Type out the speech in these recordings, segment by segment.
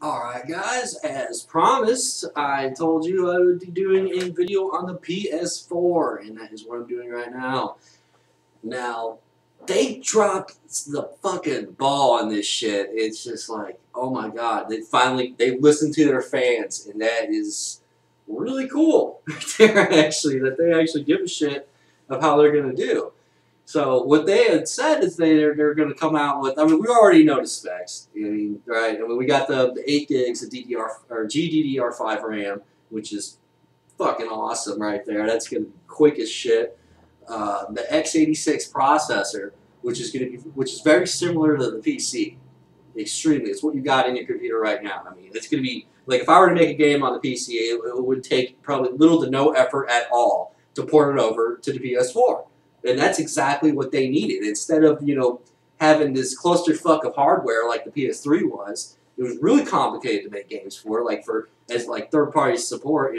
Alright guys, as promised, I told you I would be doing a video on the PS4, and that is what I'm doing right now. Now, they dropped the fucking ball on this shit. It's just like, oh my god, they listened to their fans, and that is really cool. Actually, that they actually give a shit of how they're gonna do. So what they had said is they're going to come out with. I mean, we already know the specs. I mean, right? I mean, we got the 8 gigs of DDR or GDDR5 RAM, which is fucking awesome right there. That's going to be quick as shit. The x86 processor, which is very similar to the PC. Extremely, it's what you got in your computer right now. I mean, it's going to be like if I were to make a game on the PC, it would take probably little to no effort at all to port it over to the PS4. And that's exactly what they needed. Instead of, having this clusterfuck of hardware like the PS3 was, it was really complicated to make games for, as third-party support,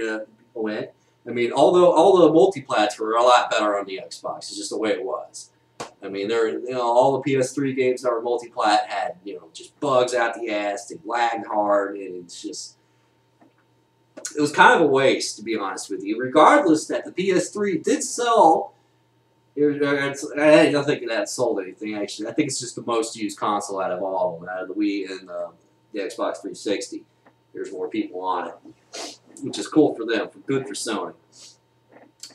went. I mean, although all the multiplats were a lot better on the Xbox, it's just the way it was. I mean, all the PS3 games that were multiplat had, just bugs out the ass, they lagged hard, and it was kind of a waste, to be honest with you. Regardless that the PS3 did sell. I don't think that sold anything, actually. I think it's just the most used console out of all of them, out of the Wii and the Xbox 360. There's more people on it, which is cool for them, good for Sony.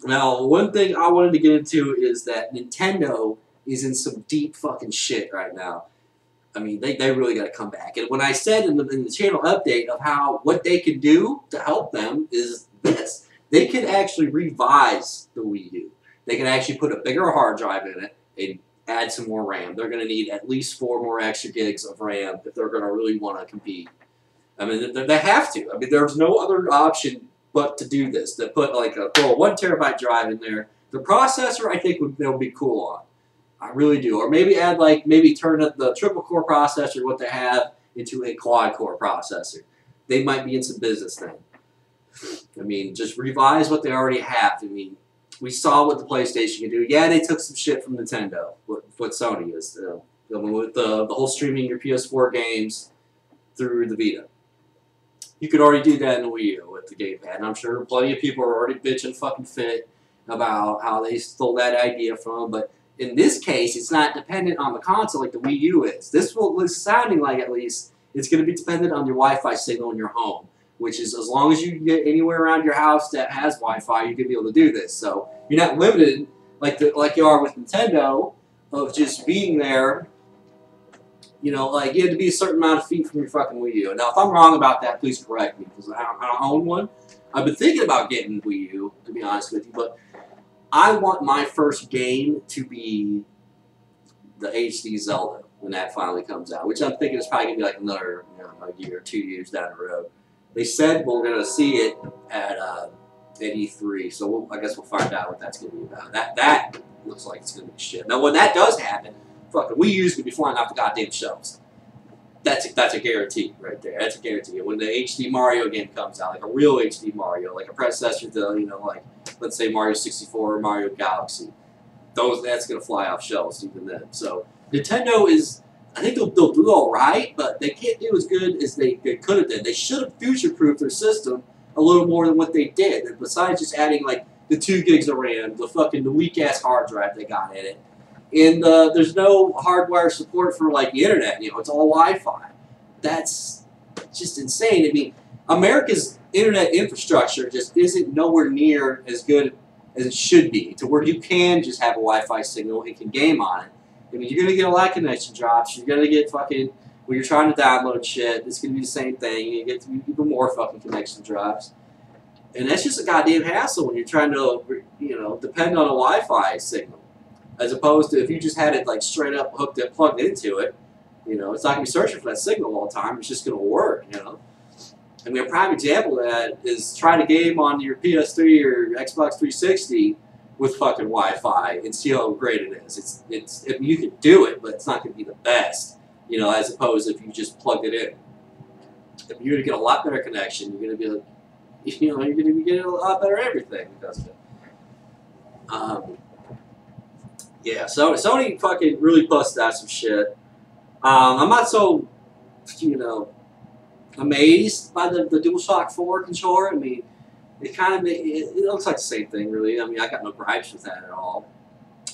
Now, one thing I wanted to get into is that Nintendo is in some deep fucking shit right now. I mean, they really got to come back. And when I said in the channel update of what they can do to help them is this. They can actually revise the Wii U. They can actually put a bigger hard drive in it and add some more RAM. They're going to need at least 4 more extra gigs of RAM if they're going to really want to compete. I mean, they have to. I mean, there's no other option but to do this. To put throw a 1 terabyte drive in there. The processor, I think, they'll be cool on. I really do. Or maybe add turn the triple core processor, what they have, into a quad core processor. They might be in some business then. I mean, just revise what they already have. I mean, we saw what the PlayStation can do. Yeah, they took some shit from Nintendo, what Sony is. With the whole streaming your PS4 games through the Vita. You could already do that in the Wii U with the gamepad. And I'm sure plenty of people are already bitching fucking fit about how they stole that idea from them. But in this case, it's not dependent on the console like the Wii U is. This is sounding like, at least, it's going to be dependent on your Wi-Fi signal in your home. Which is, as long as you can get anywhere around your house that has Wi-Fi, you can be able to do this. So you're not limited like you are with Nintendo of just being there. You had to be a certain amount of feet from your fucking Wii U. Now, if I'm wrong about that, please correct me because I don't own one. I've been thinking about getting Wii U, to be honest with you, but I want my first game to be the HD Zelda when that finally comes out, which I'm thinking is probably gonna be like another a year or 2 years down the road. They said we're going to see it at E3, so I guess we'll find out what that's going to be about. That looks like it's going to be shit. Now, when that does happen, fucking Wii U's going to be flying off the goddamn shelves. That's a guarantee right there. That's a guarantee. When the HD Mario game comes out, like a real HD Mario, like a predecessor to, let's say Mario 64 or Mario Galaxy, that's going to fly off shelves even then. So Nintendo is... I think they'll do all right, but they can't do as good as they could have done. They should have future-proofed their system a little more than what they did. And besides just adding the 2 gigs of RAM, the weak-ass hard drive they got in it, and there's no hardwire support for the internet. It's all Wi-Fi. That's just insane. I mean, America's internet infrastructure just isn't nowhere near as good as it should be, to where you can just have a Wi-Fi signal and can game on it. I mean, you're going to get a lot of connection drops. You're going to get when you're trying to download shit, it's going to be the same thing. You get even more fucking connection drops. And that's just a goddamn hassle when you're trying to, depend on a Wi-Fi signal. As opposed to if you just had it, straight up plugged into it, it's not going to be searching for that signal all the time. It's just going to work, I mean, a prime example of that is try to game on your PS3 or Xbox 360 with fucking Wi-Fi and see how great it is. I mean, you can do it, but it's not going to be the best, as opposed to if you just plugged it in. You're going to get a lot better connection. You're going to be, you're going to be getting a lot better everything because of it. Yeah, so Sony fucking really busted out some shit. I'm not so, amazed by the DualShock 4 controller. I mean, it looks like the same thing, really. I mean, I got no gripes with that at all.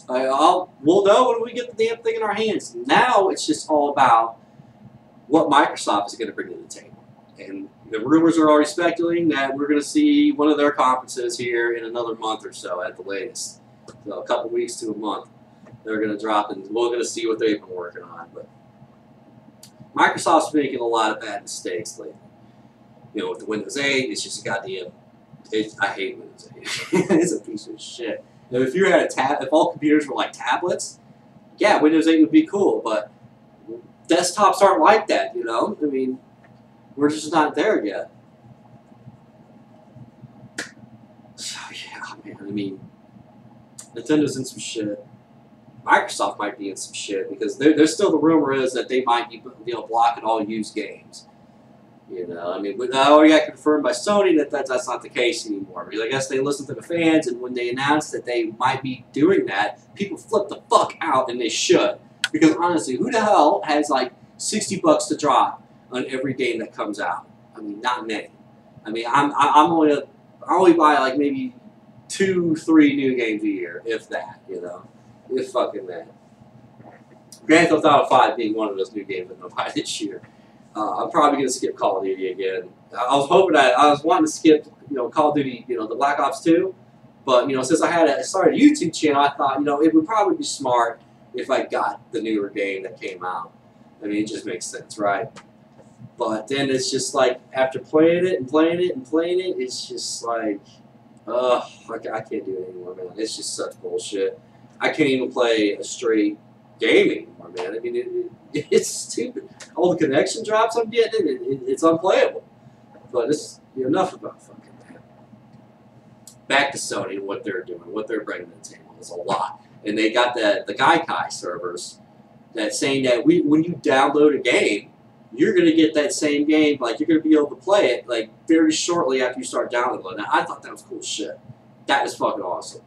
We'll know when we get the damn thing in our hands. Now it's just all about what Microsoft is going to bring to the table. And the rumors are already speculating that we're going to see one of their conferences here in another month or so at the latest. So a couple weeks to a month. They're going to drop, and we're going to see what they've been working on. But Microsoft's making a lot of bad mistakes lately. You know, with the Windows 8, it's just a goddamn... I hate Windows 8. It's a piece of shit. Now, if you had if all computers were like tablets, yeah, Windows 8 would be cool, but desktops aren't like that, you know? I mean, we're just not there yet. So, yeah, man, I mean, Nintendo's in some shit. Microsoft might be in some shit because there's still the rumor is that they might be, you know, blocking all used games. You know, I mean, I already got confirmed by Sony that that's not the case anymore. Because I guess they listen to the fans, and when they announced that they might be doing that, people flip the fuck out, and they should. Because honestly, who the hell has like $60 to drop on every game that comes out? I mean, not many. I mean, I only buy like maybe 2-3 new games a year, if that. You know, if fucking that. Grand Theft Auto 5 being one of those new games that I'm gonna buy this year. I'm probably going to skip Call of Duty again. I was hoping I was wanting to skip, you know, Call of Duty, you know, the Black Ops 2. But, you know, since I started a YouTube channel, I thought, you know, it would probably be smart if I got the newer game that came out. I mean, it just makes sense, right? But then it's just like, after playing it and playing it and playing it, it's just like, ugh, I can't do it anymore, man. It's just such bullshit. I can't even play a straight game anymore, man. I mean, it's stupid. All the connection drops I'm getting, it's unplayable. But it's enough about fucking that. Back to Sony and what they're doing, what they're bringing to the table is a lot. And they got the Gaikai servers that saying that when you download a game, you're going to get that same game, like you're going to be able to play it like very shortly after you start downloading it. I thought that was cool shit. That was fucking awesome.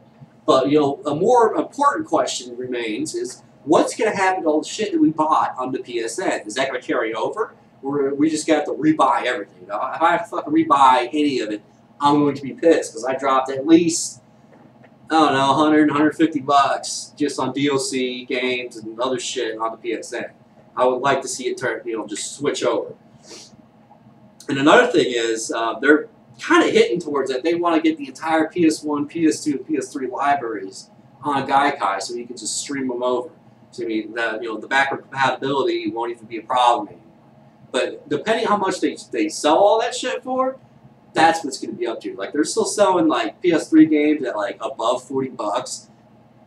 But, you know, a more important question remains is, what's going to happen to all the shit that we bought on the PSN? Is that going to carry over? Or we just got to rebuy everything? You know, if I have to fucking rebuy any of it, I'm going to be pissed because I dropped at least, I don't know, 100, 150 bucks just on DLC games and other shit on the PSN. I would like to see it turn, you know, just switch over. And another thing is, they're kind of hitting towards that. They want to get the entire PS1, PS2, and PS3 libraries on Gaikai so you can just stream them over. So, I mean, the backward compatibility won't even be a problem anymore. But depending how much they sell all that shit for, that's what's going to be up to. Like, they're still selling, like, PS3 games at, like, above 40 bucks.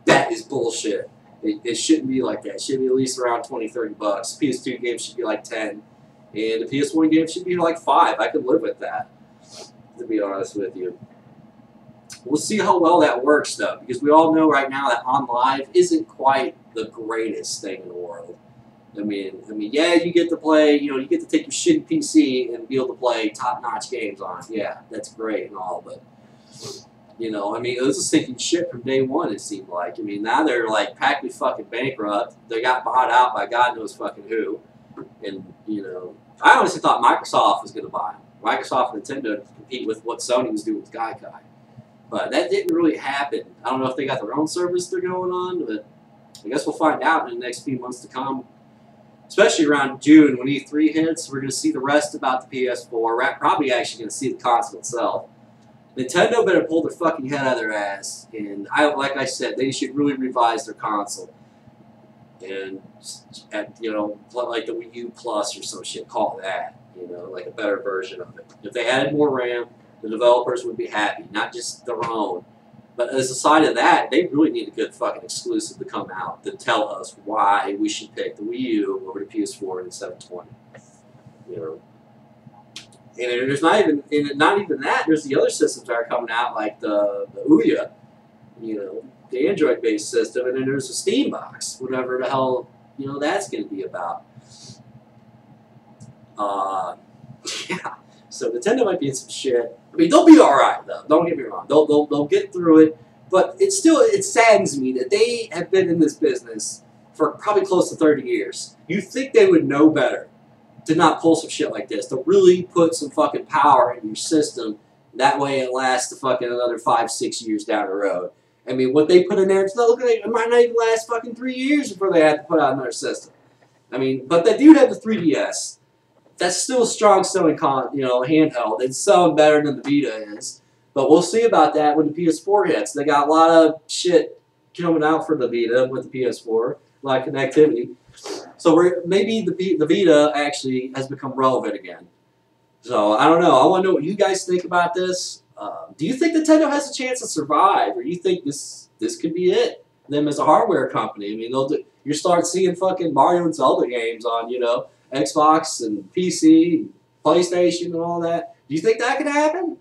That is bullshit. It shouldn't be like that. It should be at least around 20, 30 bucks. PS2 games should be like 10. And the PS1 game should be like 5. I could live with that, to be honest with you. We'll see how well that works, though, because we all know right now that OnLive isn't quite the greatest thing in the world. I mean, yeah, you get to play, you know, you get to take your shitty PC and be able to play top-notch games on it. Yeah, that's great and all, but, you know, I mean, it was a sinking ship from day one, it seemed like. I mean, now they're, like, practically fucking bankrupt. They got bought out by God knows fucking who. And, you know, I honestly thought Microsoft was going to buy them. Microsoft and Nintendo to compete with what Sony was doing with Gaikai. But that didn't really happen. I don't know if they got their own service they're going on, but I guess we'll find out in the next few months to come. Especially around June when E3 hits, we're going to see the rest about the PS4. We're probably actually going to see the console itself. Nintendo better pull their fucking head out of their ass. And like I said, they should really revise their console. And, you know, like the Wii U Plus or some shit, call it that. You know, like a better version of it. If they added more RAM, the developers would be happy, not just their own. But as a side of that, they really need a good fucking exclusive to come out to tell us why we should pick the Wii U over the PS4 and the 720. You know, and there's not even that. There's the other systems that are coming out, like the Ouya, you know, the Android-based system, and then there's the Steam box, whatever the hell, you know, that's going to be about. Yeah. So Nintendo might be in some shit. I mean, they'll be all right, though. Don't get me wrong. They'll get through it. But it saddens me that they have been in this business for probably close to 30 years. You think they would know better to not pull some shit like this. To really put some fucking power in your system. That way it lasts fucking another 5-6 years down the road. I mean, what they put in there, it's not looking like it might not even last fucking 3 years before they have to put out another system. I mean, but they do have the 3DS. That's still a strong selling handheld. It's selling better than the Vita is. But we'll see about that when the PS4 hits. They got a lot of shit coming out for the Vita with the PS4, a lot of connectivity. So maybe the Vita actually has become relevant again. So I don't know. I want to know what you guys think about this. Do you think Nintendo has a chance to survive, or do you think this could be it? Them as a hardware company. I mean, you start seeing fucking Mario and Zelda games on Xbox and PC, and PlayStation, and all that. Do you think that could happen?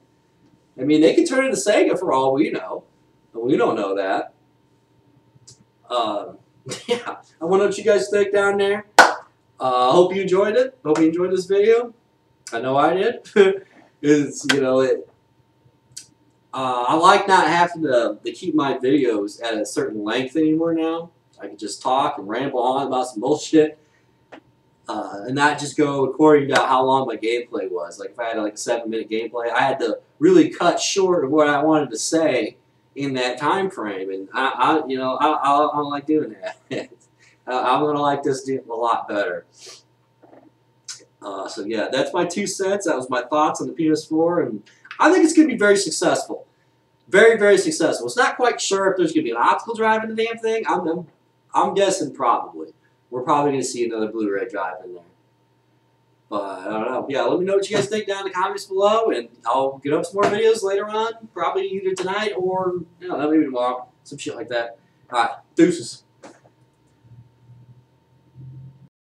I mean, they could turn into Sega for all we know, but we don't know that. Yeah, I wonder what you guys think down there. I hope you enjoyed it. Hope you enjoyed this video. I know I did. I like not having to keep my videos at a certain length anymore now. I can just talk and ramble on about some bullshit. And not just go according to how long my gameplay was. Like if I had like a 7-minute gameplay, I had to really cut short of what I wanted to say in that time frame. And I don't like doing that. I'm gonna like this a lot better. So yeah, that's my 2 cents. That was my thoughts on the PS4, and I think it's gonna be very successful. Very, very successful. It's not quite sure if there's gonna be an optical drive in the damn thing. I'm guessing probably. We're probably going to see another Blu-ray drive in there. But I don't know. Yeah, let me know what you guys think down in the comments below, and I'll get up some more videos later on, probably either tonight or maybe tomorrow, some shit like that. All right, deuces.